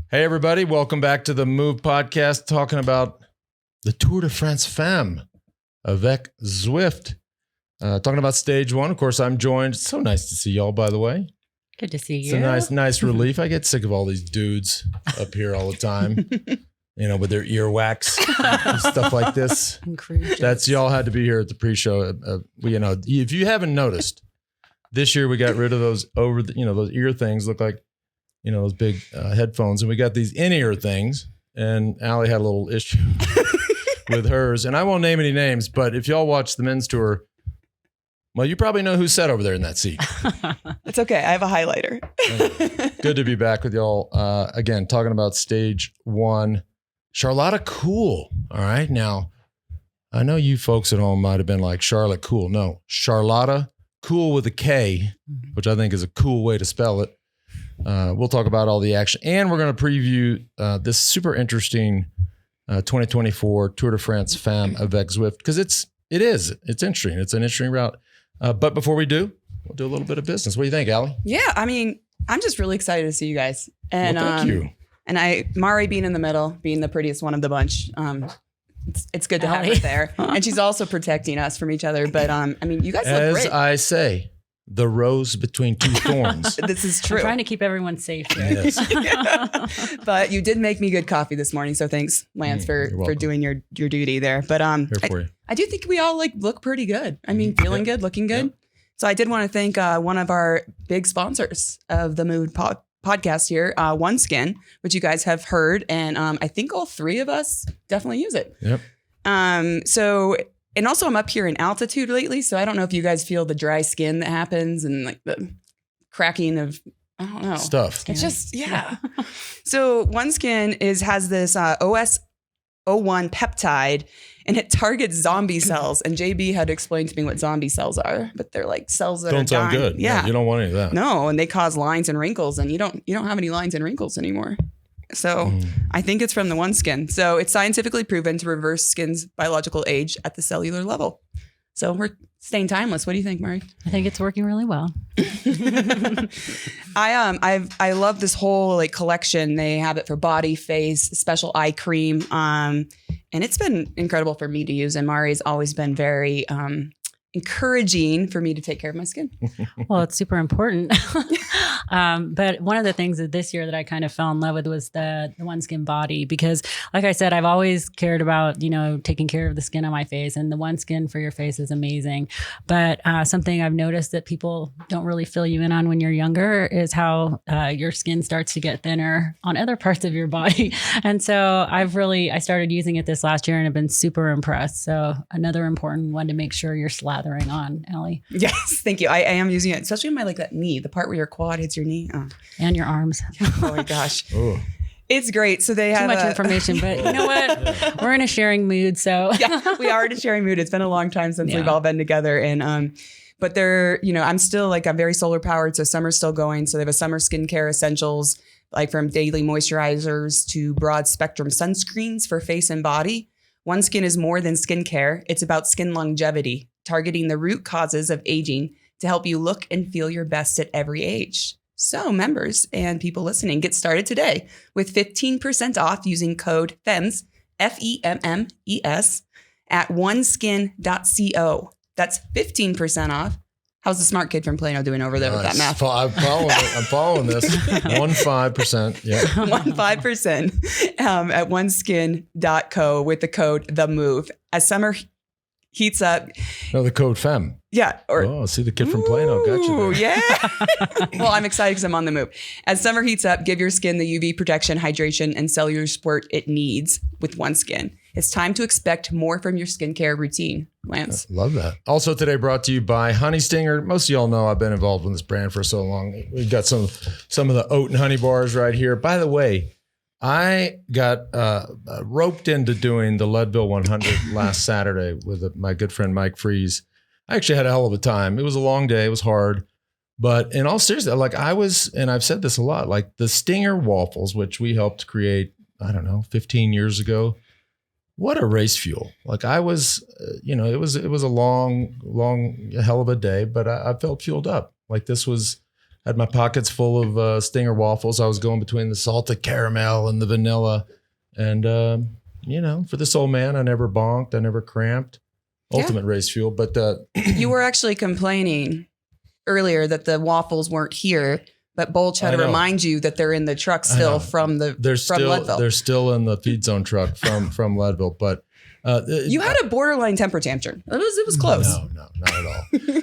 Hey, everybody. Welcome back to the Move podcast, talking about the Tour de France Femmes avec Zwift. Talking about stage one. Of course, I'm joined. It's so nice to see y'all, by the way. Good to see you. It's a nice relief. I get sick of all these dudes up here all the time, with their earwax and stuff like this. That's y'all had to be here at the pre-show. If you haven't noticed, this year we got rid of those those ear things. Look like those big headphones, and we got these in-ear things, and Allie had a little issue with hers, and I won't name any names, but if y'all watch the men's tour, well, you probably know who sat over there in that seat. It's okay. I have a highlighter. Good to be back with y'all. Again, talking about stage one. Charlotta Cool. All right. Now, I know you folks at home might have been like, Charlotte Cool. No, Charlotta Cool with a K, which I think is a cool way to spell it. We'll talk about all the action, and we're going to preview this super interesting 2024 Tour de France Femmes avec Zwift, because it's interesting. It's an interesting route. But before we do, we'll do a little bit of business. What do you think, Allie? Yeah, I mean, I'm just really excited to see you guys. And thank you. And Mari being in the middle, being the prettiest one of the bunch. It's good to have her there, and she's also protecting us from each other. But you guys look great. As I say, the rose between two thorns. This is true. I'm trying to keep everyone safe here. Yes. But you did make me good coffee this morning, so thanks, Lance, for doing your duty there. But Here for you. I do think we all look pretty good. I mean, feeling good, looking good. Yep. So I did want to thank one of our big sponsors of the Mood podcast here, OneSkin, which you guys have heard, and I think all three of us definitely use it. Yep. And also I'm up here in altitude lately, so I don't know if you guys feel the dry skin that happens and like the cracking of, I don't know. Stuff. It's just, yeah. So OneSkin has this OS01 peptide, and it targets zombie cells. And JB had to explain to me what zombie cells are, but they're like cells that don't sound dying. good. Yeah. No, you don't want any of that. No, and they cause lines and wrinkles, and you don't have any lines and wrinkles anymore. So I think it's from the OneSkin. So it's scientifically proven to reverse skin's biological age at the cellular level. So we're staying timeless. What do you think, Mari? I think it's working really well. I love this whole collection. They have it for body, face, special eye cream. And it's been incredible for me to use. And Mari's always been very encouraging for me to take care of my skin. Well, it's super important. But one of the things that this year that I kind of fell in love with was the OneSkin body, because like I said, I've always cared about, taking care of the skin on my face, and the OneSkin for your face is amazing. But something I've noticed that people don't really fill you in on when you're younger is how your skin starts to get thinner on other parts of your body. And so I started using it this last year and have been super impressed. So another important one to make sure you're slathering on, Allie. Yes, thank you. I am using it, especially in my that knee, the part where your quad hits your knee. Oh. And your arms. Oh my gosh. Oh. It's great. So they have too much information, but you know what? We're in a sharing mood. So yeah, we are in a sharing mood. It's been a long time since we've all been together. And but they're, I'm still I'm very solar powered. So summer's still going. So they have a summer skincare essentials, from daily moisturizers to broad spectrum sunscreens for face and body. OneSkin is more than skincare. It's about skin longevity, targeting the root causes of aging to help you look and feel your best at every age. So members and people listening, get started today with 15% off using code FEMMES, FEMMES, at oneskin.co. That's 15% off. How's the smart kid from Plano doing over there with that math? I'm following this. 15%. Yeah. 15% at oneskin.co with the code THEMOVE. As summer heats up. No, the code FEM. Yeah. See the kid from Plano. Got you there. Yeah. Well, I'm excited because I'm on the move. As summer heats up, give your skin the UV protection, hydration, and cellular support it needs with OneSkin. It's time to expect more from your skincare routine, Lance. I love that. Also today brought to you by Honey Stinger. Most of y'all know I've been involved in this brand for so long. We've got some of the oat and honey bars right here. By the way, I got roped into doing the Leadville 100 last Saturday with my good friend Mike Freeze. I actually had a hell of a time. It was a long day. It was hard. But in all seriousness, I was, and I've said this a lot, the Stinger waffles, which we helped create, 15 years ago. What a race fuel. I was, it was a long hell of a day, but I felt fueled up. This was Had my pockets full of Stinger waffles. I was going between the salted caramel and the vanilla. And, for this old man, I never bonked. I never cramped. Ultimate race fuel. But you were actually complaining earlier that the waffles weren't here. But Bolch had to remind you that they're in the truck still from Leadville. They're still in the feed zone truck from Leadville. But you had a borderline temper tantrum. It was close. No, not at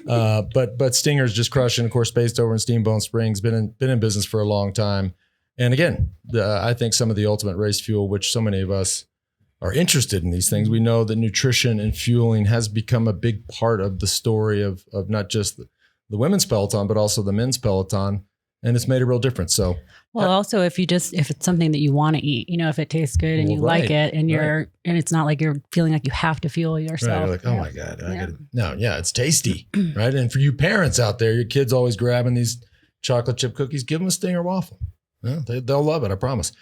all. But Stinger's just crushing. Of course, based over in Steamboat Springs, been in business for a long time. And again, I think some of the ultimate race fuel, which so many of us are interested in these things, we know that nutrition and fueling has become a big part of the story of not just the women's peloton, but also the men's peloton. And it's made a real difference. So, also if it's something that you want to eat, if it tastes good and you like it, and and it's not like you're feeling like you have to fuel yourself. Right. You're like, oh my God, it's tasty, right? And for you parents out there, your kids always grabbing these chocolate chip cookies, give them a Stinger waffle. Yeah, they'll love it, I promise.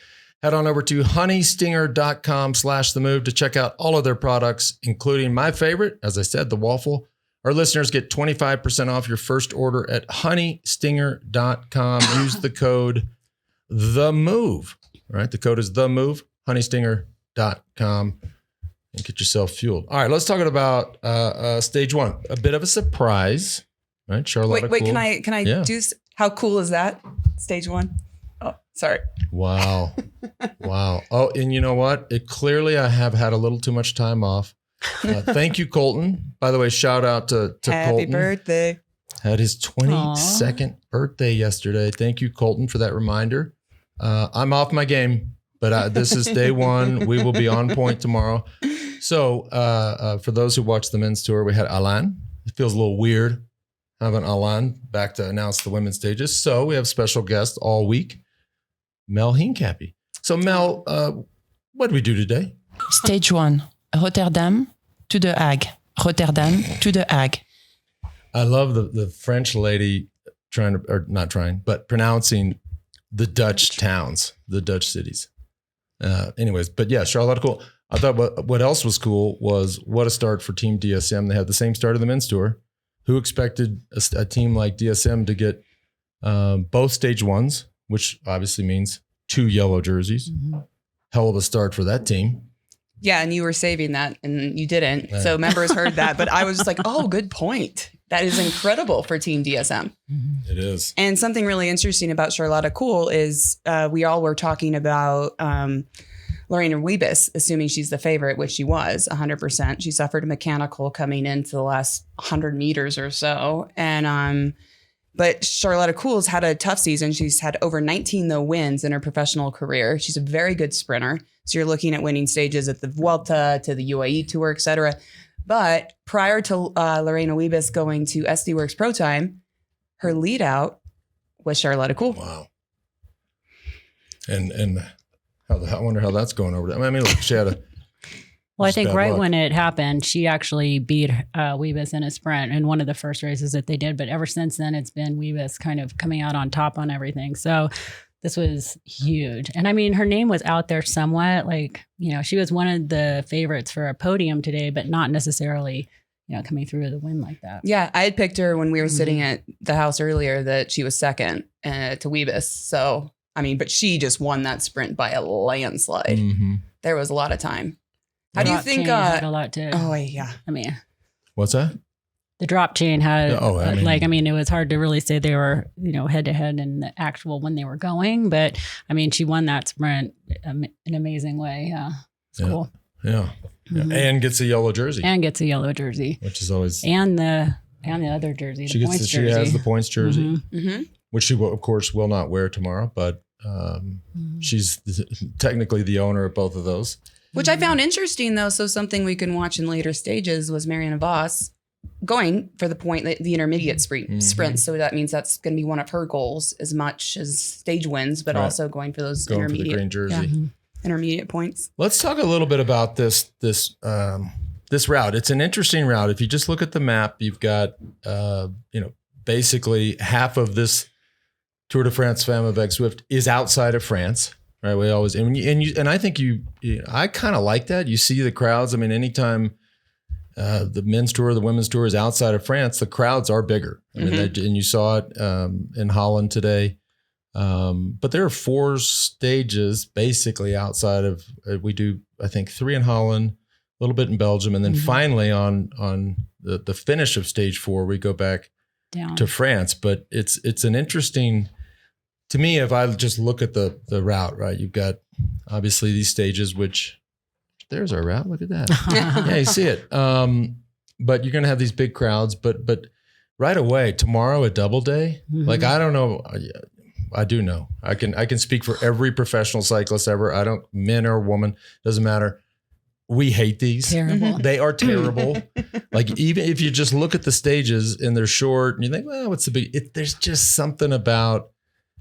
Head on over to honeystinger.com/themove to check out all of their products, including my favorite, as I said, the waffle. Our listeners get 25% off your first order at honeystinger.com. Use the code THEMOVE. All right, the code is THEMOVE, honeystinger.com, and get yourself fueled. All right, let's talk about stage one. A bit of a surprise, right? Charlotte. Wait, can I do? How cool is that? Stage one. Oh, sorry. Wow. Oh, and you know what? I have had a little too much time off. Thank you, Colton. By the way, shout out to Happy Colton. Birthday. Had his 22nd birthday yesterday. Thank you, Colton, for that reminder. I'm off my game, but this is day one. We will be on point tomorrow. So for those who watched the men's tour, we had Alain. It feels a little weird having Alain back to announce the women's stages. So we have special guests all week, Mel Hincapie. So Mel, what did we do today? Stage one. Rotterdam to the Hague. Rotterdam to the Hague. I love the French lady pronouncing the Dutch towns, the Dutch cities. Anyways, but yeah, Charlotte cool. I thought what else was cool was what a start for Team DSM. They had the same start of the men's tour. Who expected a team like DSM to get both stage ones, which obviously means 2 yellow jerseys. Mm-hmm. Hell of a start for that team. Yeah, and you were saving that and you didn't. Yeah. So members heard that, but I was just like, oh, good point. That is incredible for Team DSM. It is. And something really interesting about Charlotte Cool is we all were talking about Lorena Wiebes, assuming she's the favorite, which she was 100%. She suffered a mechanical coming into the last 100 meters or so. And but Charlotte Cool's had a tough season. She's had over 19 wins in her professional career. She's a very good sprinter. So you're looking at winning stages at the Vuelta, to the UAE Tour, et cetera. But prior to Lorena Wiebes going to SD Works Pro Time, her lead out was Charlotte Cool. Wow. And I wonder how that's going over there. I mean, look, she had a... Well, I think when it happened, she actually beat Wiebes in a sprint in one of the first races that they did. But ever since then, it's been Wiebes kind of coming out on top on everything. So this was huge. And I mean, her name was out there somewhat. She was one of the favorites for a podium today, but not necessarily, coming through the win like that. Yeah, I had picked her when we were sitting at the house earlier that she was second to Wiebes. So, I mean, but she just won that sprint by a landslide. Mm-hmm. There was a lot of time. How do you think? Had a lot to. Oh yeah. I mean, what's that? The drop chain had. It was hard to really say they were, head to head in the actual when they were going. But I mean, she won that sprint in an amazing way. Yeah, it's cool. Yeah, mm-hmm. And gets a yellow jersey. Which is always and the other jersey. She has the points jersey, mm-hmm. Which she will, of course, will not wear tomorrow. But she's technically the owner of both of those. Which I found interesting, though. So something we can watch in later stages was Marianne Vos going for the intermediate sprint. Mm-hmm. So that means that's going to be one of her goals as much as stage wins, but also going for those intermediate, for the green jersey. Intermediate points. Let's talk a little bit about this route. It's an interesting route. If you just look at the map, you've got basically half of this Tour de France Femmes avec Zwift is outside of France. Right, we always and I think I kind of like that. You see the crowds. I mean, anytime the men's tour, the women's tour is outside of France. The crowds are bigger. I mean, and you saw it in Holland today. But there are 4 stages basically outside of, we do, I think 3 in Holland, a little bit in Belgium. And then finally on the finish of stage 4, we go back down to France. But it's an interesting, to me, if I just look at the route, right, you've got obviously these stages, which there's our route. Look at that. Yeah, you see it. But you're going to have these big crowds, but right away, tomorrow, a double day, like, I don't know. I do know. I can speak for every professional cyclist ever. I don't, men or woman, doesn't matter. We hate these. Terrible. They are terrible. Like, even if you just look at the stages and they're short and you think, well, what's the big, there's just something about,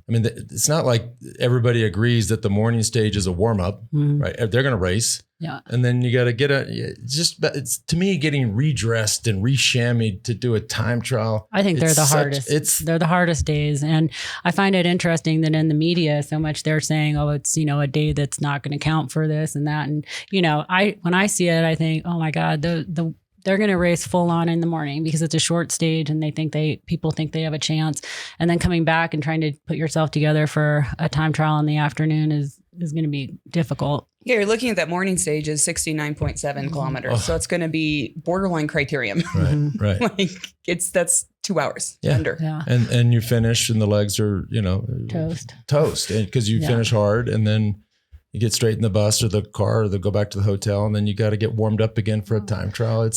I mean, it's not like everybody agrees that the morning stage is a warm up, right? They're going to race. Yeah. And then you got to get it's to me, getting redressed and reshammied to do a time trial. I think they're the hardest. They're the hardest days. And I find it interesting that in the media, so much they're saying, oh, it's, a day that's not going to count for this and that. And, when I see it, I think, oh my God, they're going to race full on in the morning because it's a short stage and people think they have a chance. And then coming back and trying to put yourself together for a time trial in the afternoon is going to be difficult. Yeah, you're looking at that morning stage is 69.7 kilometers. So it's going to be borderline criterium. Right. Like that's 2 hours under. Yeah. And you finish and the legs are, toast because you finish hard and then you get straight in the bus or the car or they go back to the hotel and then you got to get warmed up again for a time trial.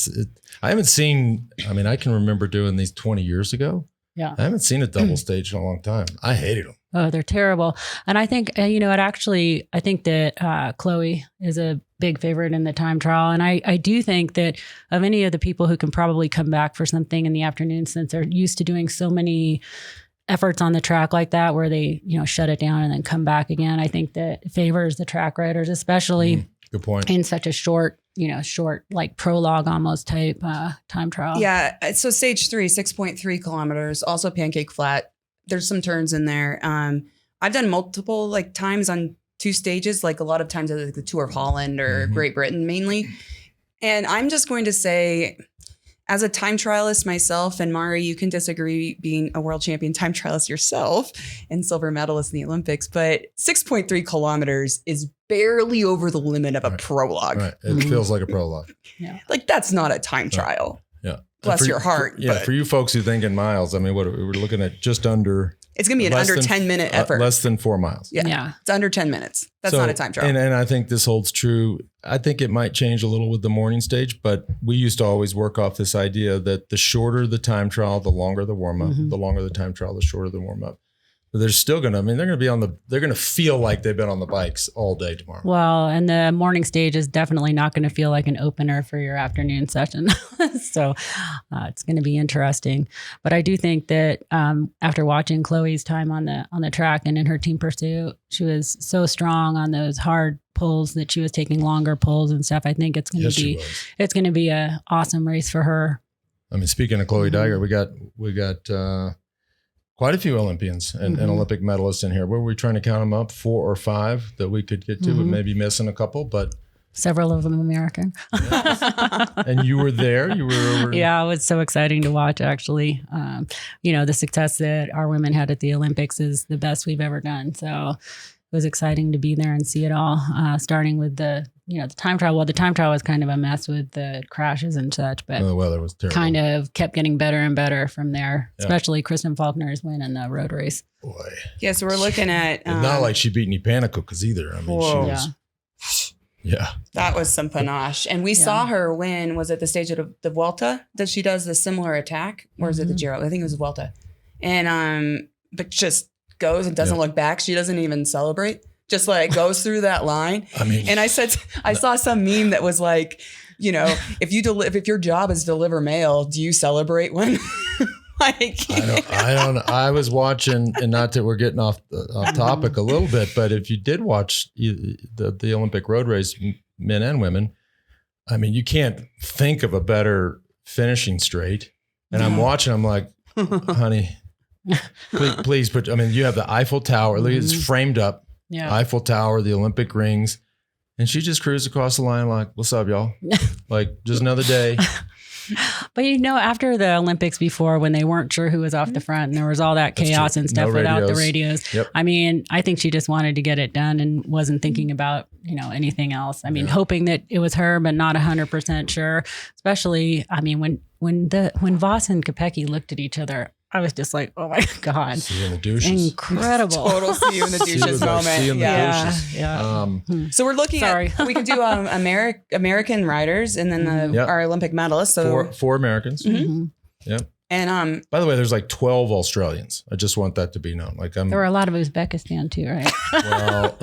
I haven't seen, I can remember doing these 20 years ago. Yeah. I haven't seen a double stage in a long time. I hated them. Oh, they're terrible. And I think, I think that Chloe is a big favorite in the time trial. And I do think that of any of the people who can probably come back for something in the afternoon, since they're used to doing so many efforts on the track like that, where they, shut it down and then come back again, I think that favors the track riders, especially good point. In such a short like prologue almost type time trial. Yeah. So stage 3, 6.3 kilometers, also pancake flat. There's some turns in there. I've done multiple times on 2 stages, like a lot of times at the Tour of Holland or Great Britain mainly. And I'm just going to say, as a time trialist myself, and Mari, you can disagree being a world champion time trialist yourself and silver medalist in the Olympics, but 6.3 kilometers is barely over the limit of a prologue. Right. It feels like a prologue. Yeah. Like that's not a time trial. Yeah. Bless your heart. For you folks who think in miles, what we're looking at just under. It's going to be an under 10-minute effort. Less than 4 miles. Yeah. It's under 10 minutes. That's not a time trial. And I think this holds true. I think it might change a little with the morning stage, but we used to always work off this idea that the shorter the time trial, the longer the warm up, the longer the time trial, the shorter the warm up. But they're still going to, they're going to be they're going to feel like they've been on the bikes all day tomorrow. Well, and the morning stage is definitely not going to feel like an opener for your afternoon session. So it's going to be interesting. But I do think that after watching Chloe's time on the track and in her team pursuit, she was so strong on those hard pulls that she was taking longer pulls and stuff. I think it's going to be an awesome race for her. Speaking of Chloe Dygert, we got quite a few Olympians and Olympic medalists in here. Were we trying to count them up? 4 or 5 that we could get to, but maybe missing a couple, but several of them American. And you were there. You were over. Yeah, it was so exciting to watch, actually. The success that our women had at the Olympics is the best we've ever done. So it was exciting to be there and see it all, starting with the time trial. Well, the time trial was kind of a mess with the crashes and such, but the weather was terrible. Kind of kept getting better and better from there, especially Kristen Faulkner's win in the road race. Boy. Yeah, so we're looking at... not like she beat any Panacookers either. She was... Yeah. That was some panache. And we saw her win, was it the stage of the Vuelta that she does the similar attack? Or is it the Giro? I think it was the Vuelta. And, but just goes and doesn't look back. She doesn't even celebrate. Just goes through that line. And I saw some meme that was like, if your job is to deliver mail, do you celebrate when? I don't know. I was watching, and not that we're getting off topic a little bit, but if you did watch the Olympic road race, men and women, you can't think of a better finishing straight. And I'm watching, I'm like, honey, please put, you have the Eiffel Tower, it's framed up. Yeah. Eiffel Tower, the Olympic rings. And she just cruised across the line like, what's up, y'all? Like, just another day. But after the Olympics before, when they weren't sure who was off the front and there was all that chaos and stuff without the radios. Yep. I mean, I think she just wanted to get it done and wasn't thinking about, anything else. I mean, hoping that it was her, but not 100% sure. Especially, I mean, when Voss and Kopecky looked at each other, I was just like, oh my God. See you in the douches. Incredible. Total see you in the douches moment. See you in the douches. Yeah. So we're looking at, we could do American riders and then our Olympic medalists. So four Americans. Mm-hmm. Yep. And by the way, there's like 12 Australians. I just want that to be known. Like there were a lot of Uzbekistan too, right? Well,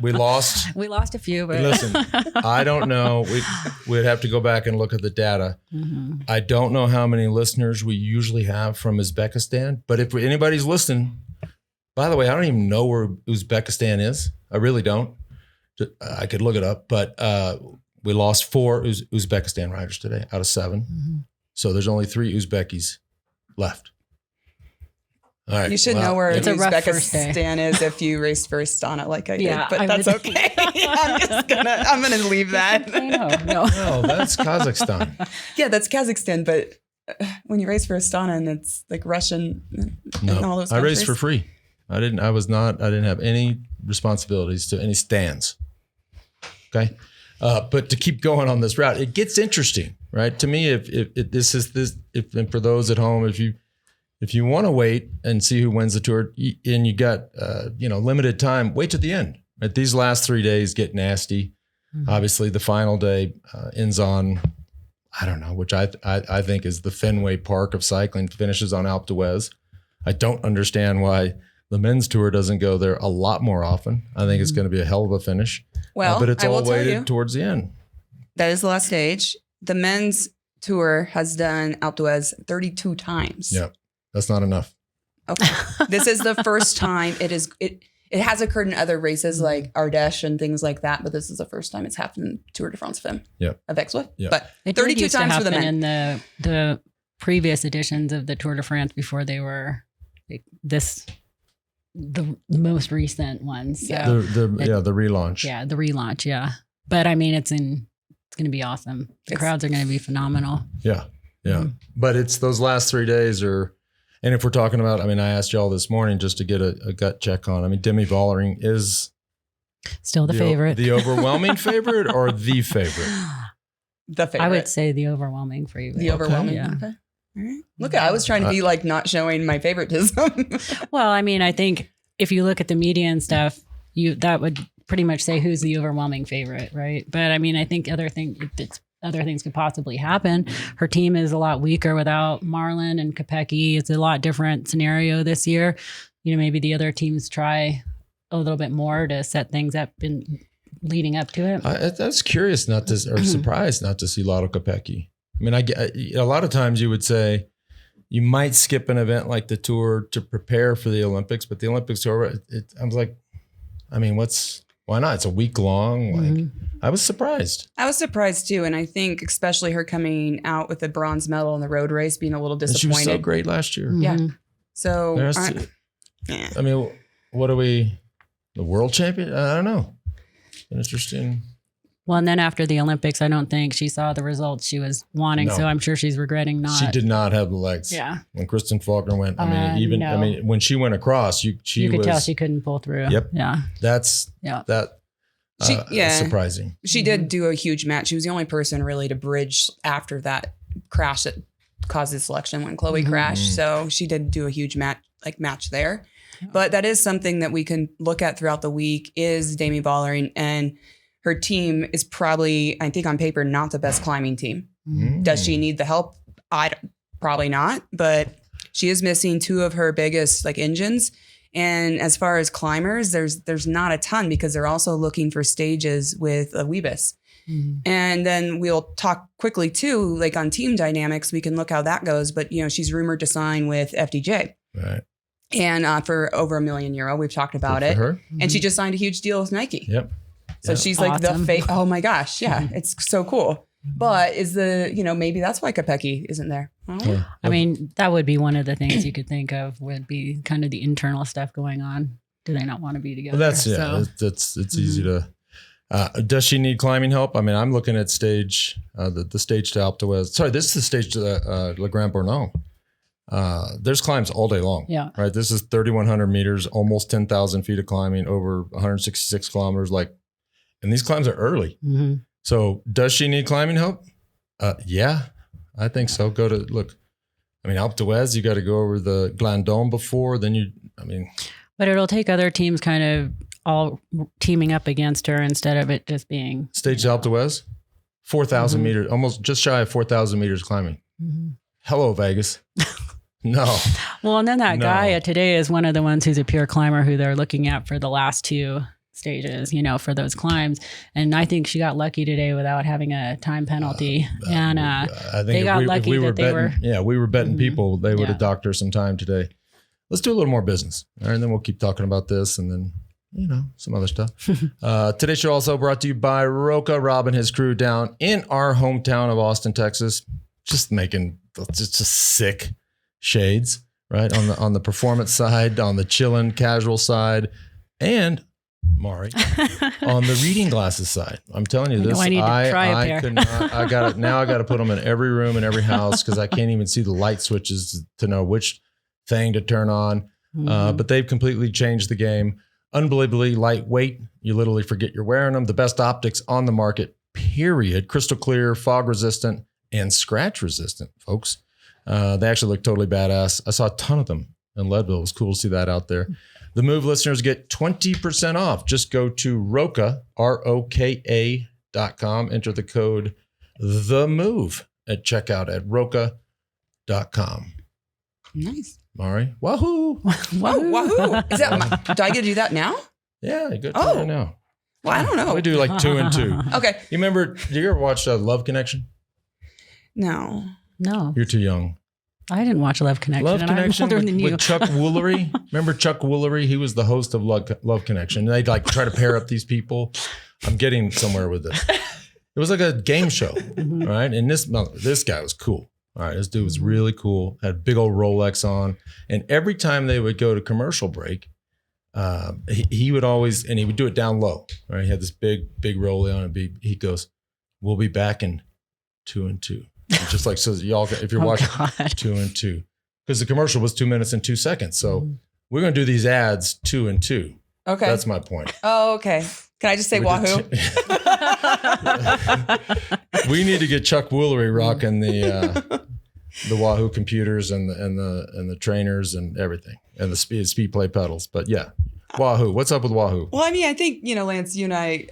we lost. We lost a few, but listen, I don't know. We'd have to go back and look at the data. Mm-hmm. I don't know how many listeners we usually have from Uzbekistan, but if anybody's listening, by the way, I don't even know where Uzbekistan is. I really don't. I could look it up, but we lost 4 Uzbekistan riders today out of 7. Mm-hmm. So there's only 3 Uzbekis left. All right. You should know where it's Uzbekistan is if you raced for Astana like I did, but that's okay. I'm gonna leave that. No, that's Kazakhstan. Yeah, that's Kazakhstan. But when you race for Astana and it's like Russian, and all those countries. I raced for free. I didn't have any responsibilities to any stands. Okay. But to keep going on this route, it gets interesting, right? To me, and for those at home, if you want to wait and see who wins the tour, and you got limited time, wait to the end. Right? These last 3 days get nasty. Mm-hmm. Obviously, the final day ends on, I don't know, which I think is the Fenway Park of cycling. Finishes on Alpe d'Huez. I don't understand why the men's tour doesn't go there a lot more often. I think it's going to be a hell of a finish. Well, but it's I will all tell you, weighted towards the end. That is the last stage. The men's tour has done Alpe d'Huez 32 times. Yeah, that's not enough. Okay. This is the first time it has occurred in other races like Ardèche and things like that, but this is the first time it's happened in Tour de France Femmes of X-Swift. Yeah. But it 32 used times to for the men. In the previous editions of the Tour de France before they were like the most recent ones. So The relaunch. Yeah, the relaunch. Yeah, but I mean, it's going to be awesome. The crowds are going to be phenomenal. Yeah. But it's those last 3 days and if we're talking about, I mean, I asked y'all this morning just to get a gut check on. I mean, Demi Vollering is still the favorite, the overwhelming favorite, or the favorite. The favorite. I would say the overwhelming favorite. The overwhelming. Yeah. Okay. All right. Look, I was trying to be like not showing my favoritism. Well, I mean, I think if you look at the media and stuff, that would pretty much say who's the overwhelming favorite, right? But I mean, I think other things could possibly happen. Her team is a lot weaker without Marlon and Kopecky. It's a lot different scenario this year. Maybe the other teams try a little bit more to set things up in leading up to it. That's curious or surprised not to see Lotto Kopecky. I mean, a lot of times you would say you might skip an event like the Tour to prepare for the Olympics, but the Olympics Tour, I was like, I mean, why not? It's a week long. Like, I was surprised. I was surprised too. And I think especially her coming out with the bronze medal in the road race, being a little disappointed. And she was so great last year. Yeah. So, I mean, what are we, the world champion? I don't know. Interesting. Well, and then after the Olympics, I don't think she saw the results she was wanting. No. So I'm sure she's regretting not. She did not have the legs. Yeah. When Kristen Faulkner went, when she went across, you could tell she couldn't pull through. Yep. Yeah. That's surprising. She did do a huge match. She was the only person really to bridge after that crash that caused the selection when Chloe crashed. So she did do a huge match there. Yeah. But that is something that we can look at throughout the week is Demi Vollering, and her team is probably, I think on paper, not the best climbing team. Does she need the help? Probably not, but she is missing 2 of her biggest engines. And as far as climbers, there's not a ton because they're also looking for stages with a Wiggins. And then we'll talk quickly too, on team dynamics, we can look how that goes. But, she's rumored to sign with FDJ. Right. And for over €1 million, we've talked about it. Her. And she just signed a huge deal with Nike. Yep. So she's like awesome. oh my gosh. Yeah. It's so cool. But is maybe that's why Kopecky isn't there. Yeah. I mean, that would be one of the things you could think of would be kind of the internal stuff going on. Do they not want to be together? Well, it's easy to Does she need climbing help? I mean, I'm looking at stage, the stage to Alpe d'Huez. Sorry, this is the stage to Le Grand Bornand. There's climbs all day long. Yeah. Right. This is 3,100 meters, almost 10,000 feet of climbing, over 166 kilometers. And these climbs are early. Mm-hmm. So does she need climbing help? Yeah, I think so. Alpe d'Huez, you got to go over the Glandon before, But it'll take other teams kind of all teaming up against her instead of it just being. Stage to Alpe d'Huez, 4,000 meters, almost just shy of 4,000 meters climbing. Mm-hmm. Hello, Vegas. No. Well, and then that guy today is one of the ones who's a pure climber who they're looking at for the last two stages, for those climbs. And I think she got lucky today without having a time penalty. I think they got lucky we were that they betting, were. Yeah, we were betting people. They would have docked her some time today. Let's do a little more business. All right, and then we'll keep talking about this and then, some other stuff. Today's show also brought to you by Roca. Rob and his crew down in our hometown of Austin, Texas, just making just sick shades, right? On the performance side, on the chillin' casual side, and Mari on the reading glasses side. I'm telling you this. I need to try a pair. Could not. I got to put them in every room in every house because I can't even see the light switches to know which thing to turn on. But they've completely changed the game. Unbelievably lightweight. You literally forget you're wearing them. The best optics on the market, period. Crystal clear, fog resistant, and scratch resistant, folks. They actually look totally badass. I saw a ton of them in Leadville. It was cool to see that out there. The Move listeners get 20% off. Just go to Roca, ROKA.com. Enter the code THEMOVE at checkout at Roca.com. Nice. Mari, wahoo. Wahoo. Is that do I get to do that now? Yeah, you go to it right now. Well, I don't know. We do like 2 and 2. Okay. You remember, did you ever watch Love Connection? No. You're too young. I didn't watch Love Connection. Love Connection with with Chuck Woolery. Remember Chuck Woolery? He was the host of Love Connection. And they'd try to pair up these people. I'm getting somewhere with this. It was like a game show, right? And this guy was cool. All right, this dude was really cool. Had a big old Rolex on. And every time they would go to commercial break, he would always, and he would do it down low. Right? He had this big Rollie on it. He goes, "We'll be back in 2 and 2." Just like, so y'all, if you're watching 2 and 2, because the commercial was 2 minutes and 2 seconds. So we're going to do these ads 2 and 2. Okay. That's my point. Oh, okay. Can I just say wahoo? We need to get Chuck Woolery rocking the Wahoo computers and the trainers and everything and the speed play pedals. But yeah, Wahoo. What's up with Wahoo? Well, I mean, I think, Lance, you and I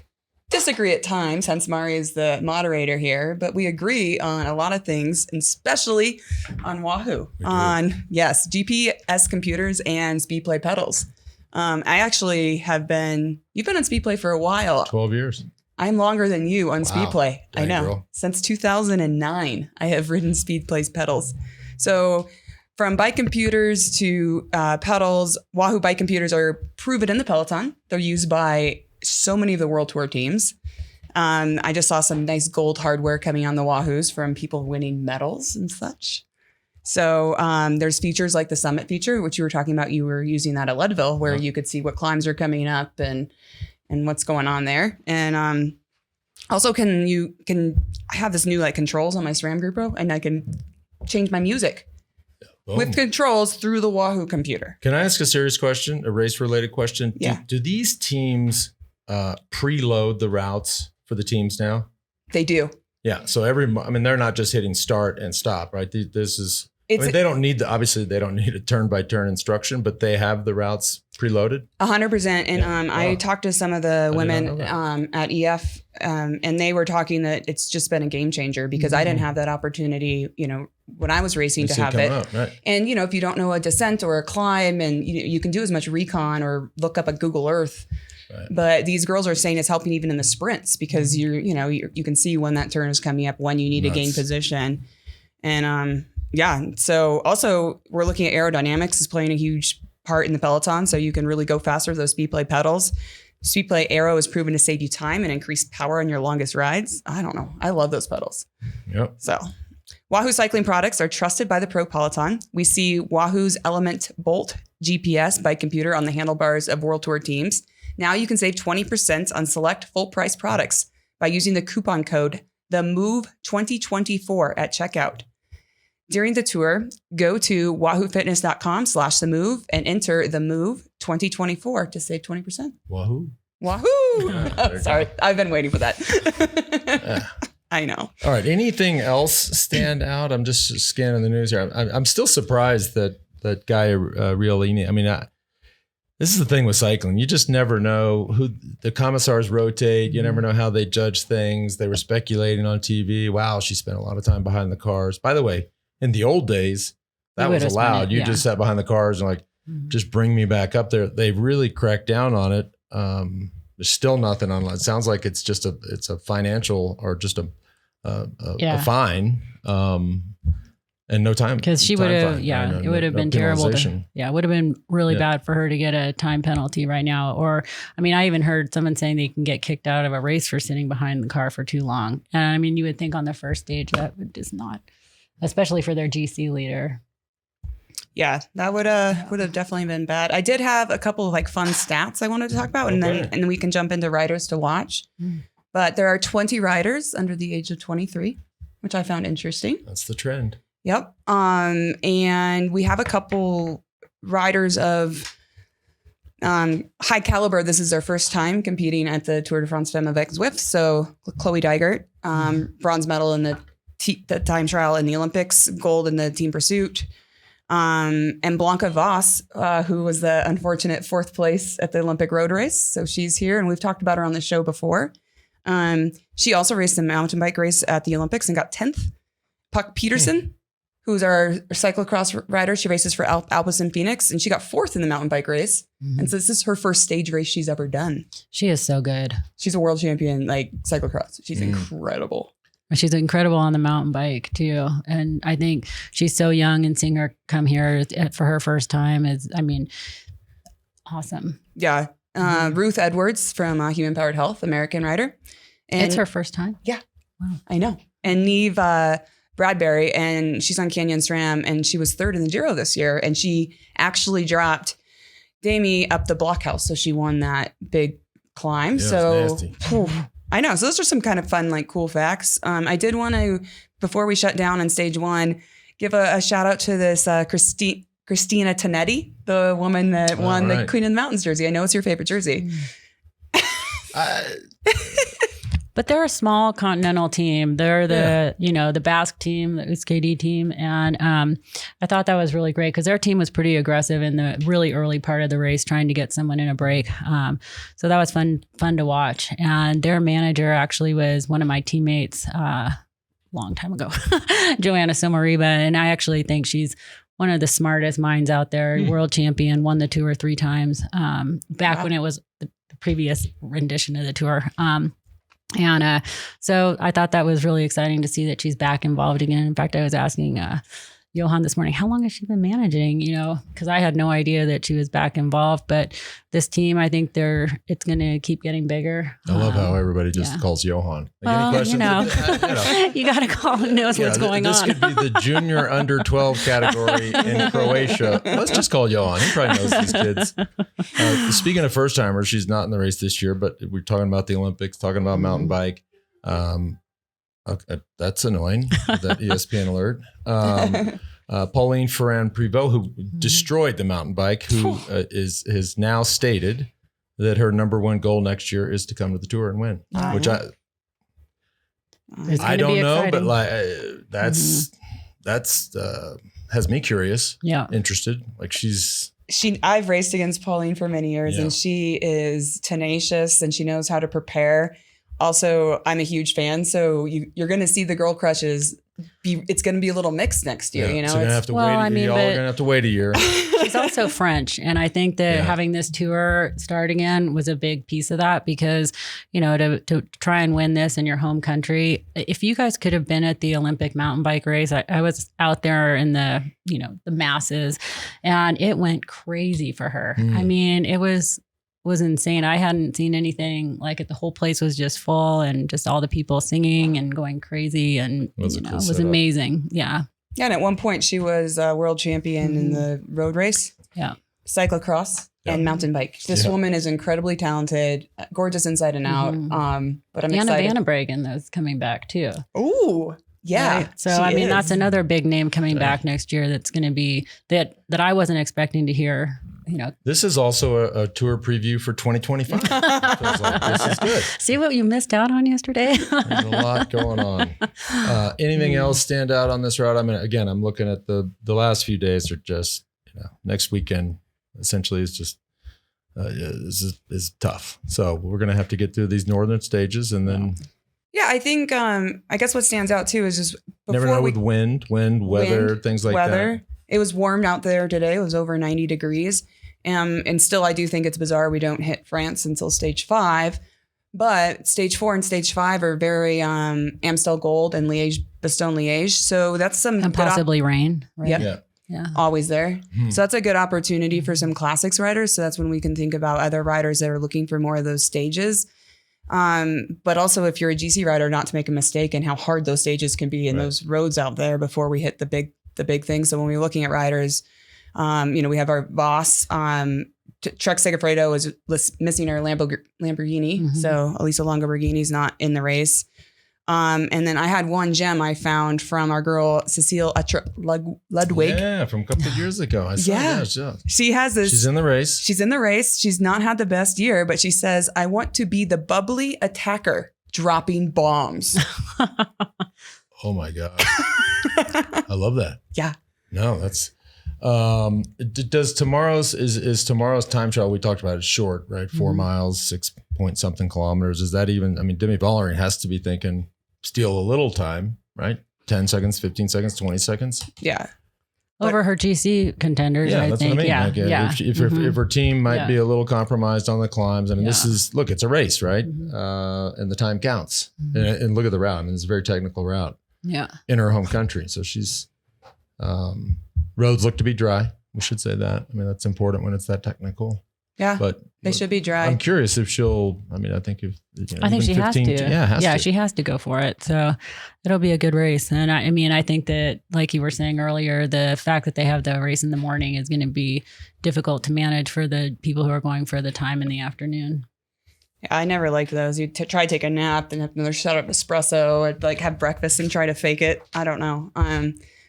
disagree at times, hence Mari is the moderator here, but we agree on a lot of things, and especially on Wahoo, on GPS computers and speed play pedals. I actually you've been on Speedplay for a while. 12 years. I'm longer than you on Speedplay. I know. Girl. Since 2009, I have ridden Speedplay's pedals. So from bike computers to pedals, Wahoo bike computers are proven in the Peloton. They're used by so many of the World Tour teams. I just saw some nice gold hardware coming on the Wahoos from people winning medals and such. So there's features like the Summit feature, which you were talking about. You were using that at Leadville, where you could see what climbs are coming up and what's going on there. And also I have this new controls on my SRAM Group Pro, and I can change my music with controls through the Wahoo computer. Can I ask a serious question, a race related question? Yeah. Do these teams preload the routes for the teams now? They do. Yeah. So they're not just hitting start and stop, right? This is, they don't need they don't need a turn by turn instruction, but they have the routes preloaded. 100%. And I talked to some of the women at EF, and they were talking that it's just been a game changer because I didn't have that opportunity, when I was racing to have it. Right. And, if you don't know a descent or a climb, and you can do as much recon or look up at Google Earth. Right. But these girls are saying it's helping even in the sprints because you can see when that turn is coming up, when you need to gain position. And so also we're looking at aerodynamics is playing a huge part in the Peloton. So you can really go faster with those Speedplay pedals. Speedplay Aero is proven to save you time and increase power on your longest rides. I don't know. I love those pedals. Yep. So Wahoo cycling products are trusted by the Pro Peloton. We see Wahoo's Element Bolt GPS bike computer on the handlebars of World Tour teams. Now you can save 20% on select full price products by using the coupon code THEMOVE2024 at checkout. During the tour, go to wahoofitness.com/TheMove and enter TheMove2024 to save 20%. Wahoo. Wahoo! Oh, sorry, I've been waiting for that. I know. All right. Anything else stand out? I'm just scanning the news here. I'm still surprised that guy Riolini. I mean, this is the thing with cycling. You just never know who the commissars rotate. You never know how they judge things. They were speculating on TV. Wow, she spent a lot of time behind the cars. By the way, in the old days, that was allowed. You just sat behind the cars and just bring me back up there. They've really cracked down on it. There's still nothing online. It sounds like it's just it's a financial or just a fine. And no time. Because she would have, it would have been terrible. It would have been really bad for her to get a time penalty right now. Or, I mean, I even heard someone saying they can get kicked out of a race for sitting behind the car for too long. And I mean, you would think on the first stage that would just not, especially for their GC leader. Yeah, that would have definitely been bad. I did have a couple of fun stats I wanted to talk about, and then we can jump into riders to watch. But there are 20 riders under the age of 23, which I found interesting. That's the trend. Yep. And we have a couple riders of high caliber. This is their first time competing at the Tour de France Femmes avec Zwift. So Chloe Dygert, bronze medal in the time trial in the Olympics, gold in the team pursuit. And Blanca Voss, who was the unfortunate fourth place at the Olympic road race. So she's here, and we've talked about her on the show before. She also raced the mountain bike race at the Olympics and got 10th. Puck Peterson, who's our cyclocross rider. She races for Alpecin Phoenix, and she got 4th in the mountain bike race. And so this is her first stage race she's ever done. She is so good. She's a world champion, cyclocross. She's incredible. She's incredible on the mountain bike too. And I think she's so young, and seeing her come here for her first time is, awesome. Yeah. Ruth Edwards from Human Powered Health, American rider. And it's her first time? Yeah. Wow. I know. And Neve Bradbury, and she's on Canyon SRAM, and she was 3rd in the Giro this year, and she actually dropped Damie up the blockhouse, so she won that big climb. Yeah, so I know. So those are some kind of fun, cool facts. I did want to, before we shut down on stage 1, give a shout out to this Christina Tonetti, the woman that won the Queen of the Mountains jersey. I know it's your favorite jersey. But they're a small continental team. They're the Basque team, the USKD team. And I thought that was really great because their team was pretty aggressive in the really early part of the race, trying to get someone in a break. So that was fun to watch. And their manager actually was one of my teammates long time ago, Joanna Somariba. And I actually think she's one of the smartest minds out there, world champion, won the Tour 3 times back when it was the previous rendition of the Tour. And so I thought that was really exciting to see that she's back involved again. In fact, I was asking Johan this morning, how long has she been managing? Because I had no idea that she was back involved. But this team, I think it's going to keep getting bigger. I love how everybody just calls Johan. Any questions? You got to call who knows what's going on. This could be the junior under 12 category in Croatia. Let's just call Johan. He probably knows these kids. Speaking of first timers, she's not in the race this year, but we're talking about the Olympics, talking about mountain bike. Okay, that's annoying, that ESPN alert. Pauline Ferrand-Prévot, who destroyed the mountain bike, who has now stated that her number 1 goal next year is to come to the Tour and win, which I don't know, but that's has me curious, interested. I've raced against Pauline for many years, and she is tenacious, and she knows how to prepare. Also, I'm a huge fan, so you're going to see the girl crushes. It's going to be a little mixed next year, So you're going to have to wait. Y'all are going to have to wait a year. She's also French, and I think that having this tour start again was a big piece of that because, to try and win this in your home country. If you guys could have been at the Olympic mountain bike race, I was out there in the masses, and it went crazy for her. I mean, it was insane. I hadn't seen anything like it. The whole place was just full, and just all the people singing and going crazy, and it was amazing. Yeah. Yeah, and at one point she was world champion in the road race. Yeah. cyclocross Yeah. and mountain bike. This woman is incredibly talented, gorgeous inside and out. But I'm Anna excited. Van Bregen is coming back too. Ooh, yeah. Right? So she I mean, is. that's another big name coming back next year. That's going to be that I wasn't expecting to hear. You know, This is also a tour preview for 2025. Feels like this is good. see what you missed out on yesterday. There's a lot going on. Anything else stand out on this route? I mean, again, I'm looking at the last few days are just, next weekend essentially is just is tough. So we're going to have to get through these northern stages and then Yeah, I think I guess what stands out too is just never know with wind, weather, things like that. It was warm out there today. It was over 90 degrees. And still, I do think it's bizarre we don't hit France until stage 5. But stage 4 and stage 5 are very Amstel Gold and Liège-Bastogne-Liège. So that's some And possibly rain. Right? Yep. Yeah. Always there. So that's a good opportunity for some classics riders. So that's when we can think about other riders that are looking for more of those stages. But also if you're a GC rider, not to make a mistake and how hard those stages can be and those roads out there before we hit the big thing. So when we're looking at riders, we have our boss, Trek Segafredo was missing her Lamborghini. So Elisa Longo Borghini's not in the race. And then I had one gem I found from our girl, Cecile Ludwig. Yeah, from a couple of years ago. I saw that. She has this. She's in the race. She's in the race. She's not had the best year, but she says, I want to be the bubbly attacker dropping bombs. Oh my God. I love that. Yeah. No, that's does tomorrow's is tomorrow's time trial we talked about is short, right? 4 miles, 6 point something kilometers. Is that even, I mean, Demi Vollering has to be thinking steal a little time, right? 10 seconds, 15 seconds, 20 seconds. Yeah. Over her GC contenders, Yeah, I that's think. what I mean. Yeah. Like, if her team might be a little compromised on the climbs, I mean, this is, look, it's a race, right? And the time counts. And look at the route. I mean, it's a very technical route. Yeah. In her home country. So she's, roads look to be dry. We should say that. I mean, that's important when it's that technical. Yeah. But they should be dry. I'm curious if she'll, I mean, I think if, I think she has to. Yeah, she has to go for it. So it'll be a good race. And I mean, I think that, like you were saying earlier, the fact that they have the race in the morning is going to be difficult to manage for the people who are going for the time in the afternoon. Yeah, I never liked those. You try to take a nap, then have another shot of espresso, and like have breakfast and try to fake it. I don't know.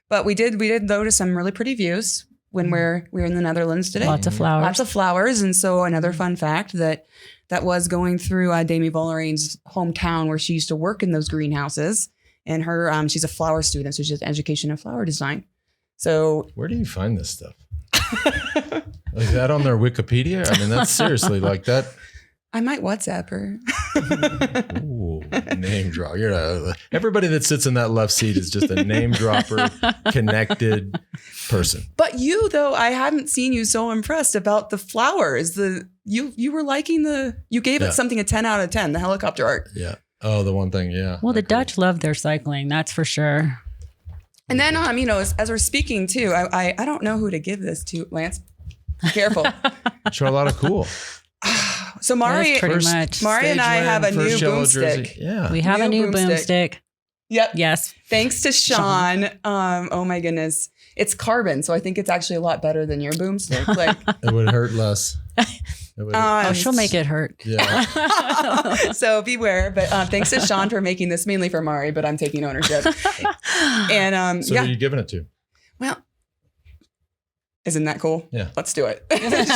But we did notice some really pretty views when we're in the Netherlands today. Lots of flowers. Lots of flowers. And so another fun fact that was going through Demi Vollering's hometown where she used to work in those greenhouses. And her she's a flower student, so she has education in flower design. So where do you find this stuff? Like that on their Wikipedia? I mean, that's seriously like that. I might WhatsApp her. Ooh, name drop. Everybody that sits in that left seat is just a name dropper, connected person. But you, though, I haven't seen you so impressed about the flowers. You were liking you gave it something a 10 out of 10, the helicopter art. Yeah. Oh, the one thing. Yeah. Well, the Dutch love their cycling. That's for sure. And then, as we're speaking too, I don't know who to give this to, Lance. Be careful. Charlotta Cool. So Mari and I have a new boomstick. Yeah. We have a new boomstick. Yep. Yes. Thanks to Sean. Oh my goodness. It's carbon, so I think it's actually a lot better than your boomstick. Like it would hurt less. She'll make it hurt. Yeah. So beware. But thanks to Sean for making this mainly for Mari, but I'm taking ownership. And so who are you giving it to? Well, isn't that cool? Yeah. Let's do it.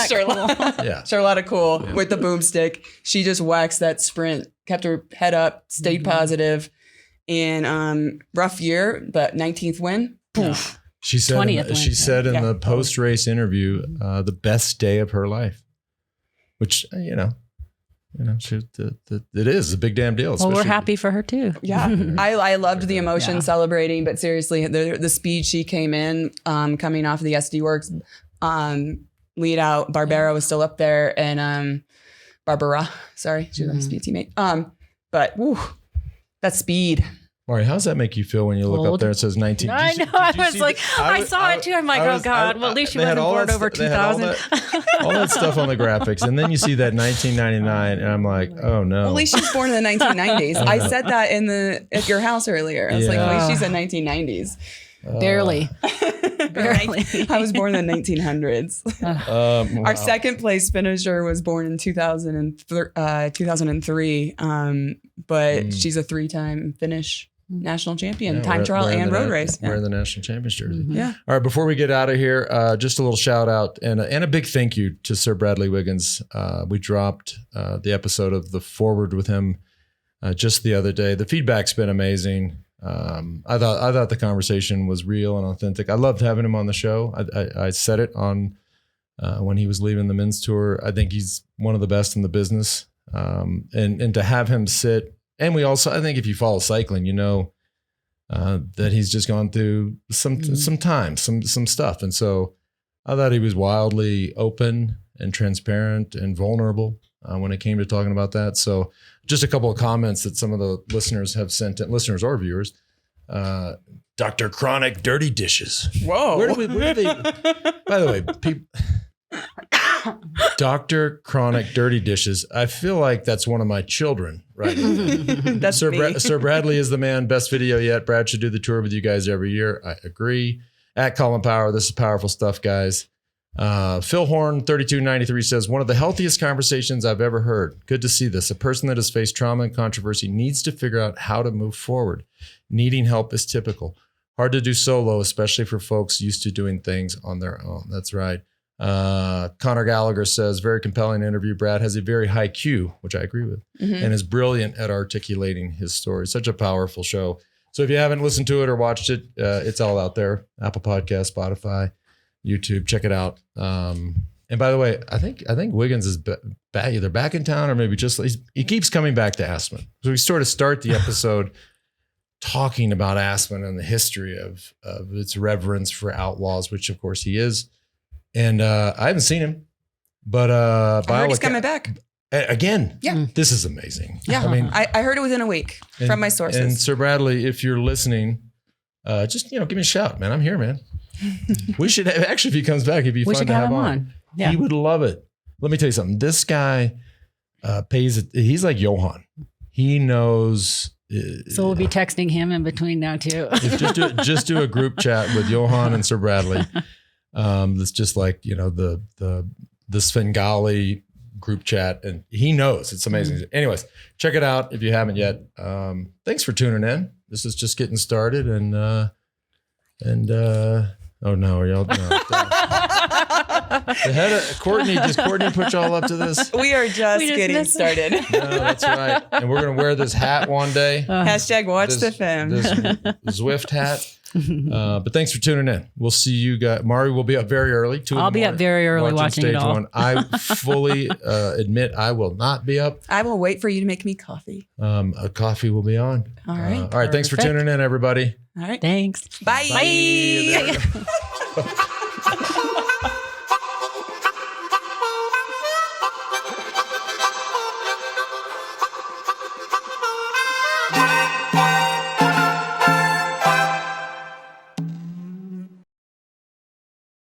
Charlotte. Yeah. Charlotta Cool with the boomstick. She just waxed that sprint, kept her head up, stayed positive. In rough year, but 19th win. Poof. She said 20th she said in the post-race interview, the best day of her life, which, it is a big damn deal. Well, we're happy for her too. Yeah. I loved the emotion celebrating, but seriously, the speed she came in, coming off of the SD Works lead out, Barbara was still up there and Barbara, sorry, she was my speed teammate. But woo, that speed. Mari, how does that make you feel when you look up there? It says 19. I know. I saw it too. I'm like, oh God. Well, at least she wasn't born over 2000. All that stuff on the graphics. And then you see that 1999 and I'm like, oh no. Well, at least she's born in the 1990s. I said that at your house earlier. I was like, at least she's in 1990s. Barely. Barely. I was born in the 1900s. Wow. Our second place finisher was born in 2003. But she's a 3-time Finnish national champion, Yeah, time trial and road race. Wearing the national champions jersey. Yeah. All right, before we get out of here, just a little shout out and a big thank you to Sir Bradley Wiggins. We dropped the episode of the forward with him just the other day. The feedback's been amazing. I thought the conversation was real and authentic. I loved having him on the show. I said it on when he was leaving the men's tour. I think he's one of the best in the business. And to have him sit, and we also, I think if you follow cycling, you know that he's just gone through some stuff. And so I thought he was wildly open and transparent and vulnerable when it came to talking about that. So just a couple of comments that some of the listeners have sent in, listeners or viewers. Dr. Chronic Dirty Dishes. Whoa. Where do they, by the way, Dr. Chronic Dirty Dishes. I feel like that's one of my children, right? That's Sir Bradley is the man. Best video yet. Brad should do the tour with you guys every year. I agree. At Colin Power, this is powerful stuff, guys. Phil Horn, 3293 says, one of the healthiest conversations I've ever heard. Good to see this. A person that has faced trauma and controversy needs to figure out how to move forward. Needing help is typical. Hard to do solo, especially for folks used to doing things on their own. That's right. Connor Gallagher says, very compelling interview. Brad has a very high Q, which I agree with, and is brilliant at articulating his story. Such a powerful show. So if you haven't listened to it or watched it, it's all out there. Apple Podcasts, Spotify, YouTube. Check it out. And by the way, I think Wiggins is either back in town or maybe just he keeps coming back to Aspen. So we sort of start the episode talking about Aspen and the history of its reverence for outlaws, which of course he is. And I haven't seen him, but I heard he's coming back again. Yeah, this is amazing. Yeah, I mean, I heard it within a week from my sources. And Sir Bradley, if you're listening, just give me a shout, man. I'm here, man. We should actually, if he comes back, it'd be fun to have him on. Yeah. He would love it. Let me tell you something. This guy pays it. He's like Johan. He knows. So we'll be texting him in between now too. just do a group chat with Johan and Sir Bradley. That's just like, the Svengali group chat, and he knows. It's amazing. Anyways, check it out if you haven't yet. Thanks for tuning in. This is just getting started, and oh no, are y'all no. Courtney put y'all up to this? We are just getting started. No, that's right. And we're gonna wear this hat one day. Hashtag watch the femme. This Zwift hat. But thanks for tuning in. We'll see you guys. Mari will be up very early. I'll be up very early watching it all. I fully admit I will not be up. I will wait for you to make me coffee. A coffee will be on. All right. All right. Thanks for tuning in, everybody. All right. Thanks. Bye. Bye.